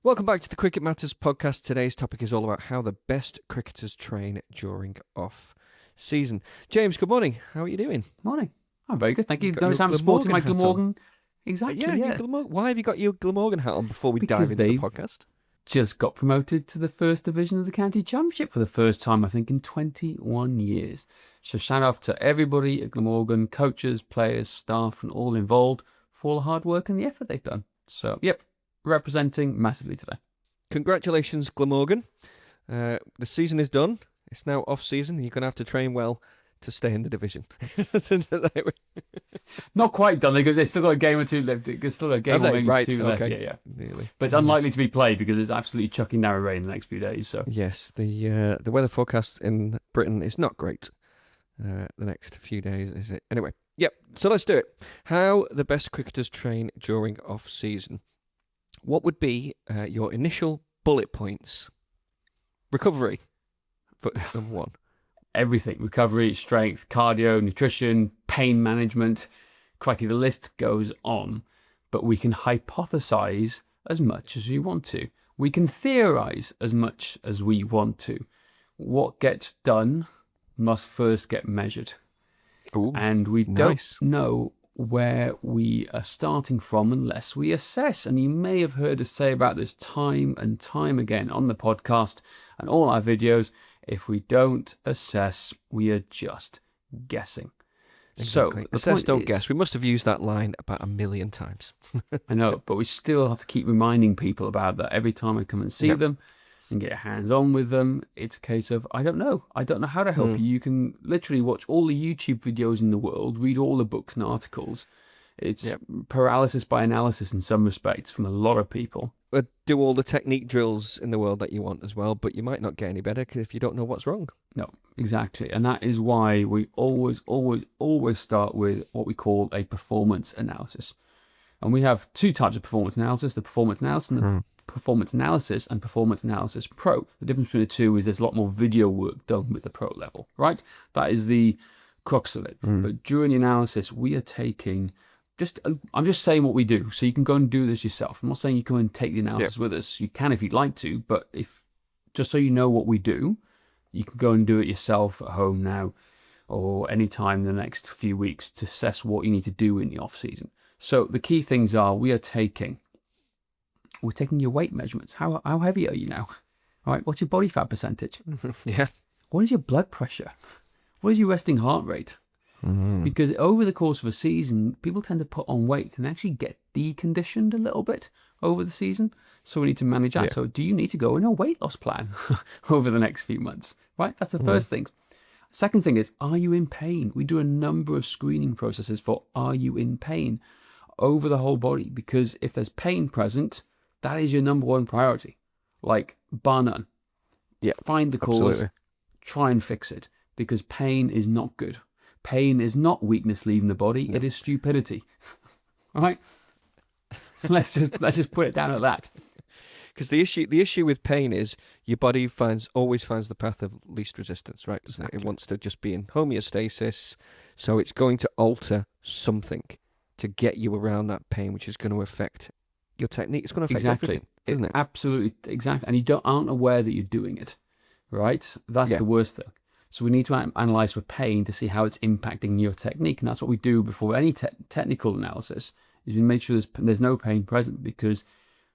Welcome back to the Cricket Matters podcast. Today's topic is all about how the best cricketers train during off-season. James, good morning. How are you doing? Morning. I'm very good, thank you. You've got Notice your I'm sporting my Glamorgan hat Glamorgan. Exactly, Yeah. Why have you got your Glamorgan hat on before we dive Because into the they podcast? just got promoted to the first division of the county championship for the first time, I think, in 21 years. So shout out to everybody at Glamorgan, coaches, players, staff, and all involved for all the hard work and the effort they've done. So, yep, representing massively today. Congratulations, Glamorgan. The season is done. It's now off-season. You're going to have to train well to stay in the division. Not quite done. They've still got a game or two left. They've still got a game or maybe two left. Yeah. Really. But it's unlikely to be played because it's absolutely chucking down rain in the next few days. So Yes, the weather forecast in Britain is not great the next few days, is it? Anyway, yep, so let's do it. How the best cricketers train during off-season. What would be your initial bullet points? Recovery, but number one. everything: recovery, strength, cardio, nutrition, pain management. Crikey, the list goes on. But we can hypothesize as much as we want to. We can theorize as much as we want to. What gets done must first get measured. Ooh, And we nice. don't know where we are starting from unless we assess. And you may have heard us say about this time and time again on the podcast and all our videos. If we don't assess, we are just guessing. Exactly. So, the Assess, point don't is- guess. We must have used that line about 1,000,000 times. I know, but we still have to keep reminding people about that every time I come and see Yep. them and get hands-on with them. It's a case of, I don't know how to help you. You can literally watch all the YouTube videos in the world, read all the books and articles. It's Yep. paralysis by analysis in some respects from a lot of people. Do all the technique drills in the world that you want as well, but you might not get any better if you don't know what's wrong. No, exactly. And that is why we always start with what we call a performance analysis. And we have two types of performance analysis: the performance analysis and the performance analysis and performance analysis pro. The difference between the two is there's a lot more video work done with the pro level, right? That is the crux of it. But during the analysis, we are taking I'm just saying what we do, so you can go and do this yourself. I'm not saying you come and take the analysis with us. You can if you'd like to, but just so you know what we do, you can go and do it yourself at home now or any time in the next few weeks to assess what you need to do in the off season. So the key things are we're taking your weight measurements. How heavy are you now? All right, what's your body fat percentage? Yeah. What is your blood pressure? What is your resting heart rate? Because over the course of a season, people tend to put on weight and actually get deconditioned a little bit over the season. So we need to manage that. Yeah. So do you need to go in a weight loss plan over the next few months? Right? That's the first thing. Second thing is, are you in pain? We do a number of screening processes for are you in pain over the whole body? Because if there's pain present, that is your number one priority. Like, bar none. Yeah, Find the cause, absolutely. try and fix it. Because pain is not good. Pain is not weakness leaving the body. It is stupidity. All right? Let's just put it down at that. Because the issue with pain is your body always finds the path of least resistance, right? Doesn't it? It Exactly. wants to just be in homeostasis, so it's going to alter something to get you around that pain, which is going to affect your technique. It's going to affect everything, isn't it? Absolutely, exactly. And you aren't aware that you're doing it, right? That's Yeah. the worst thing. So we need to analyze for pain to see how it's impacting your technique, and that's what we do before any technical analysis. Is we make sure there's no pain present, because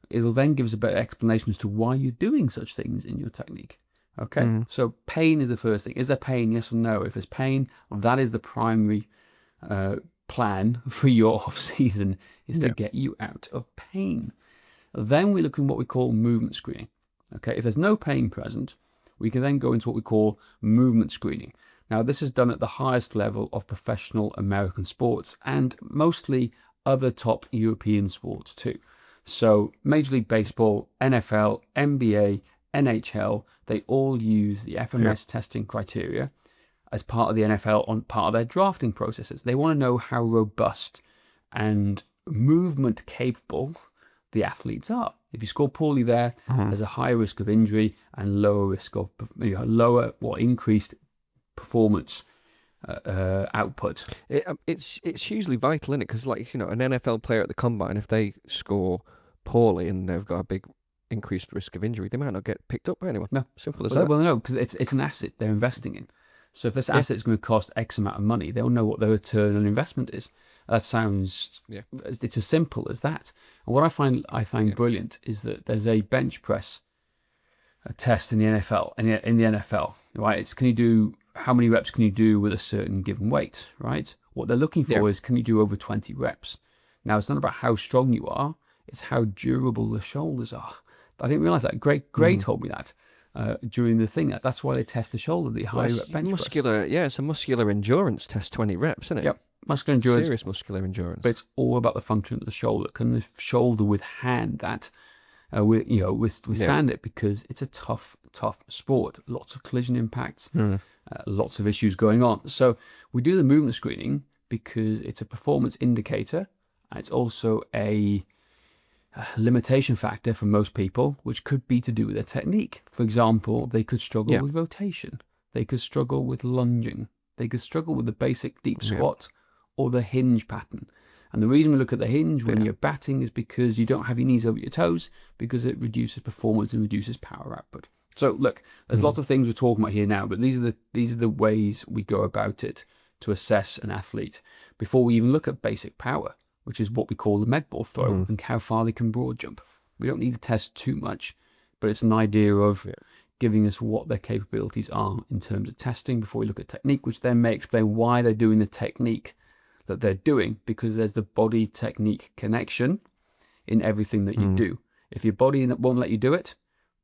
it'll then give us a better explanation as to why you're doing such things in your technique. Okay, so pain is the first thing. Is there pain? Yes or no? If there's pain, that is the primary plan for your off season, is to get you out of pain. Then we look at what we call movement screening. Okay, if there's no pain present, we can then go into what we call movement screening. Now, this is done at the highest level of professional American sports and mostly other top European sports too. So Major League Baseball, NFL, NBA, NHL, they all use the FMS testing criteria as part of the NFL on part of their drafting processes. They want to know how robust and movement capable the athletes are. If you score poorly there, there's a higher risk of injury and lower risk of increased performance output. It's hugely vital, isn't it? Because, like, an NFL player at the combine, if they score poorly and they've got a big increased risk of injury. They might not get picked up by anyone. No. Simple as Well, that. well, no, because it's an asset they're investing in. So if this asset is going to cost X amount of money, they'll know what their return on investment is. That sounds, it's as simple as that. And what I find brilliant is that there's a bench press test in the NFL, in the NFL, right? It's how many reps can you do with a certain given weight, right? What they're looking for is, can you do over 20 reps? Now, it's not about how strong you are, it's how durable the shoulders are. I didn't realize that. Gray told me that during the thing. That's why they test the shoulder, the high rep bench muscular, press. Yeah, it's a muscular endurance test, 20 reps, isn't it? Yep. Muscular endurance. Serious muscular endurance. But it's all about the function of the shoulder. Can the shoulder withstand that? Withstand it, because it's a tough sport. Lots of collision impacts, lots of issues going on. So we do the movement screening because it's a performance indicator, and it's also a limitation factor for most people, which could be to do with their technique. For example, they could struggle with rotation, they could struggle with lunging, they could struggle with the basic deep squat or the hinge pattern. And the reason we look at the hinge when you're batting is because you don't have your knees over your toes, because it reduces performance and reduces power output. So look, there's lots of things we're talking about here now, but these are the ways we go about it to assess an athlete before we even look at basic power, which is what we call the med ball throw and how far they can broad jump. We don't need to test too much, but it's an idea of giving us what their capabilities are in terms of testing before we look at technique, which then may explain why they're doing the technique that they're doing, because there's the body technique connection in everything that you do. If your body won't let you do it,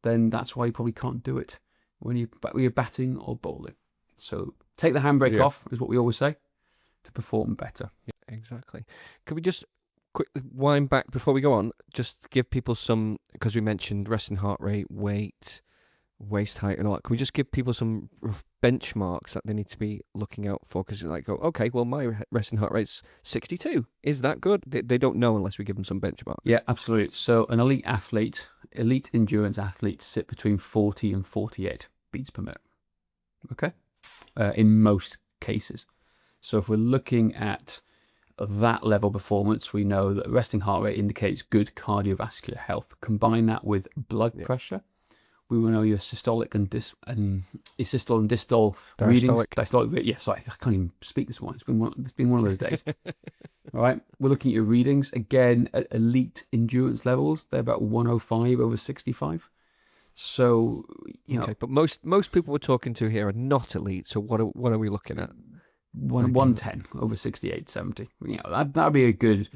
then that's why you probably can't do it when you're batting or bowling. So take the handbrake off is what we always say to perform better. Yeah, exactly. Could we just quickly wind back before we go on? Just give people some, because we mentioned resting heart rate, weight, waist height and all that. Can we just give people some rough benchmarks that they need to be looking out for? Because like, okay, well, my resting heart rate's 62. Is that good? They don't know unless we give them some benchmarks. Yeah, absolutely. So an elite endurance athlete sit between 40 and 48 beats per minute. Okay? In most cases. So if we're looking at that level performance, we know that resting heart rate indicates good cardiovascular health. Combine that with blood pressure. We will know your systolic and systole and distal readings. Diastolic. Yeah, sorry, I can't even speak this morning. It's been one of those days. All right, we're looking at your readings again at elite endurance levels. They're about 105 over 65. So okay, but most people we're talking to here are not elite. So what are we looking at? 110 over 68, 70. That'd be a good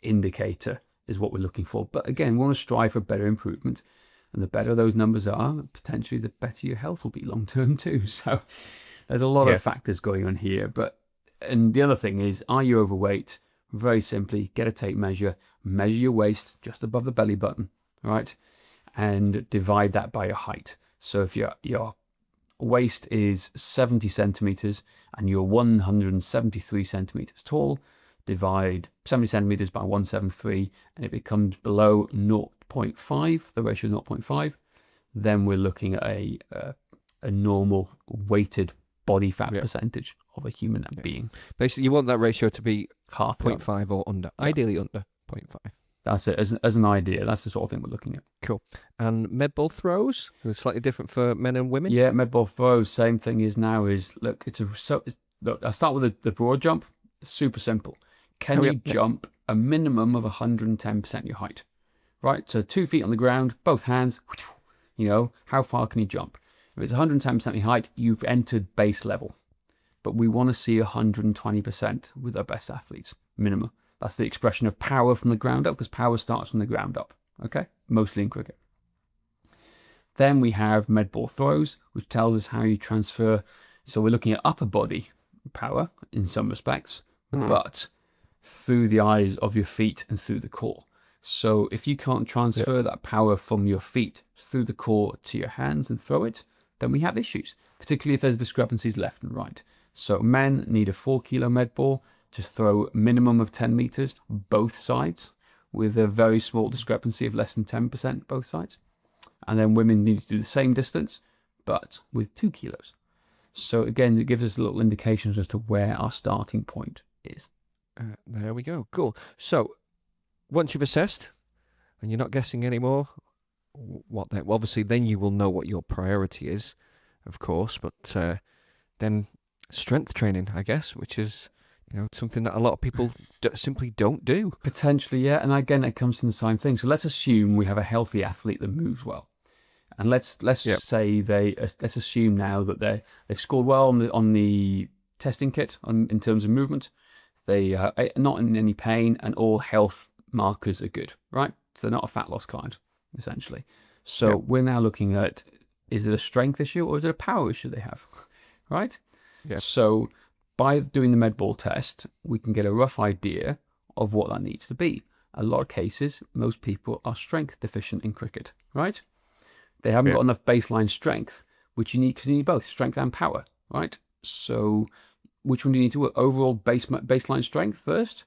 indicator, is what we're looking for. But again, we want to strive for better improvement. And the better those numbers are, potentially the better your health will be long term too. So there's a lot of factors going on here. And the other thing is, are you overweight? Very simply, get a tape measure your waist just above the belly button, right? And divide that by your height. So if your waist is 70 centimeters and you're 173 centimeters tall, divide 70 centimeters by 173 and it becomes below 0.5, the ratio 0.5, then we're looking at a normal weighted body fat percentage of a human being. Basically, you want that ratio to be half 0.5 or under, ideally under 0.5. That's it, as an idea. That's the sort of thing we're looking at. Cool. And med ball throws, slightly different for men and women? Yeah, med ball throws, same thing look, I'll start with the broad jump. It's super simple. Can you jump a minimum of 110% your height? Right, so 2 feet on the ground, both hands, how far can you jump? If it's 110% your height, you've entered base level. But we want to see 120% with our best athletes, minimum. That's the expression of power from the ground up, because power starts from the ground up, okay? Mostly in cricket. Then we have med ball throws, which tells us how you transfer. So we're looking at upper body power in some respects, but through the eyes of your feet and through the core. So if you can't transfer that power from your feet through the core to your hands and throw it, then we have issues, particularly if there's discrepancies left and right. So men need a 4 kilo med ball to throw a minimum of 10 meters, both sides, with a very small discrepancy of less than 10% both sides. And then women need to do the same distance, but with 2 kilos. So again, it gives us little indications as to where our starting point is. There we go. Cool. So once you've assessed and you're not guessing anymore, what that. Well, obviously, then you will know what your priority is, of course. But then strength training, I guess, which is something that a lot of people simply don't do. Potentially, yeah. And again, it comes to the same thing. So let's assume we have a healthy athlete that moves well, and let's say let's assume now that they've scored well on the testing kit in terms of movement. They are not in any pain, and all health markers are good, right? So they're not a fat loss client, essentially. So we're now looking at, is it a strength issue or is it a power issue they have, right? Yeah. So by doing the MedBall test, we can get a rough idea of what that needs to be. A lot of cases, most people are strength deficient in cricket, right? They haven't got enough baseline strength, which you need, because you need both strength and power, right? So which one do you need to work? Overall baseline strength first,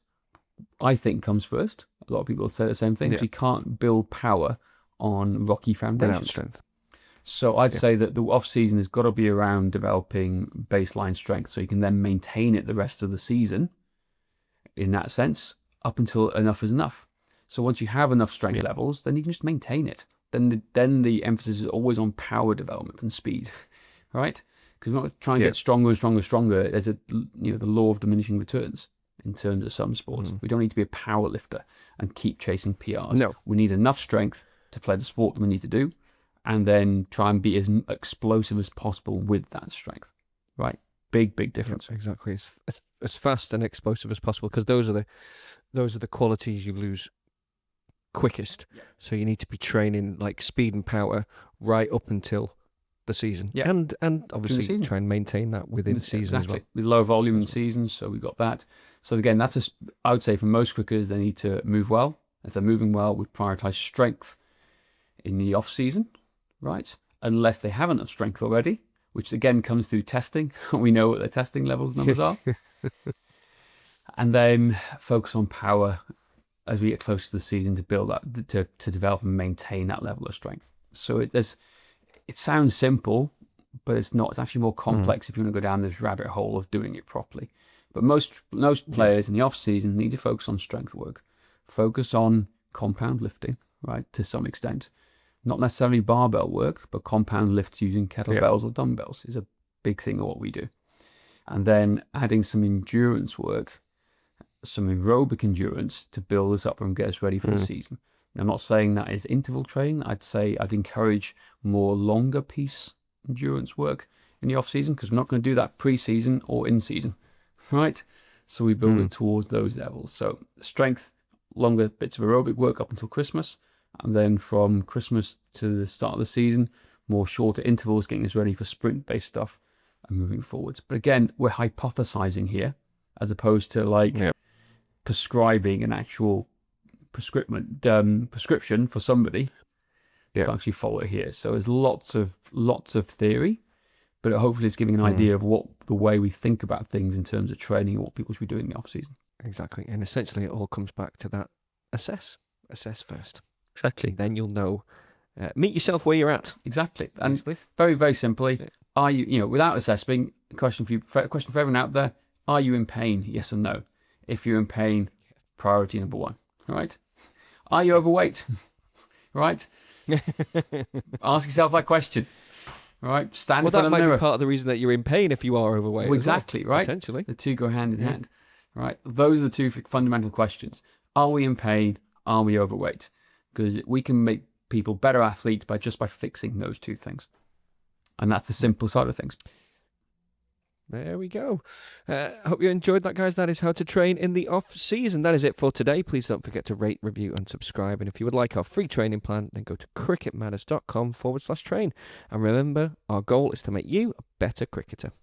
I think, comes first. A lot of people say the same thing. You can't build power on rocky foundations. Without strength. So I'd say that the off season has got to be around developing baseline strength, so you can then maintain it the rest of the season. In that sense, up until enough is enough. So once you have enough strength levels, then you can just maintain it. Then the emphasis is always on power development and speed, right? Because we're not trying to get stronger and stronger and stronger. There's the law of diminishing returns in terms of some sports. We don't need to be a power lifter and keep chasing PRs. No. We need enough strength to play the sport that we need to do, and then try and be as explosive as possible with that strength, right? Big difference. Yep, exactly. As fast and explosive as possible, because those are the qualities you lose quickest. So you need to be training like speed and power right up until the season, and obviously try and maintain that within season as well. With low volume in seasons, so we've got that. So again, I would say for most cricketers, they need to move well. If they're moving well, we prioritize strength in the off season, right? Unless they have enough strength already, which again comes through testing. We know what their testing levels numbers are. And then focus on power as we get closer to the season to build that, to develop and maintain that level of strength. So it sounds simple, but it's not. It's actually more complex if you want to go down this rabbit hole of doing it properly. But most players in the off season need to focus on strength work, focus on compound lifting, right, to some extent. Not necessarily barbell work, but compound lifts using kettlebells or dumbbells is a big thing of what we do. And then adding some endurance work, some aerobic endurance to build us up and get us ready for the season. I'm not saying that is interval training. I'd encourage more longer piece endurance work in the off season, because we're not going to do that pre-season or in season, right? So we build it towards those levels. So strength, longer bits of aerobic work up until Christmas, and then from Christmas to the start of the season, more shorter intervals, getting us ready for sprint-based stuff and moving forwards. But again, we're hypothesizing here, as opposed to prescribing an actual prescription for somebody to actually follow it here. So there's lots of theory, but hopefully it's giving an idea of what the way we think about things in terms of training and what people should be doing in the off season. Exactly, and essentially it all comes back to that assess first. Exactly. Then you'll know. Meet yourself where you're at. Exactly, and very, very simply, are you without assessing? Question for everyone out there: are you in pain? Yes or no. If you're in pain, priority number one. All right. Are you overweight? Right. Ask yourself that question. All right. Stand in front of the mirror. That might be part of the reason that you're in pain if you are overweight. Well, exactly. Right. Potentially. The two go hand in hand. Right. Those are the two fundamental questions. Are we in pain? Are we overweight? Because we can make people better athletes by fixing those two things. And that's the simple side of things. There we go. Hope you enjoyed that, guys. That is how to train in the off season. That is it for today. Please don't forget to rate, review, and subscribe. And if you would like our free training plan, then go to cricketmatters.com/train. And remember, our goal is to make you a better cricketer.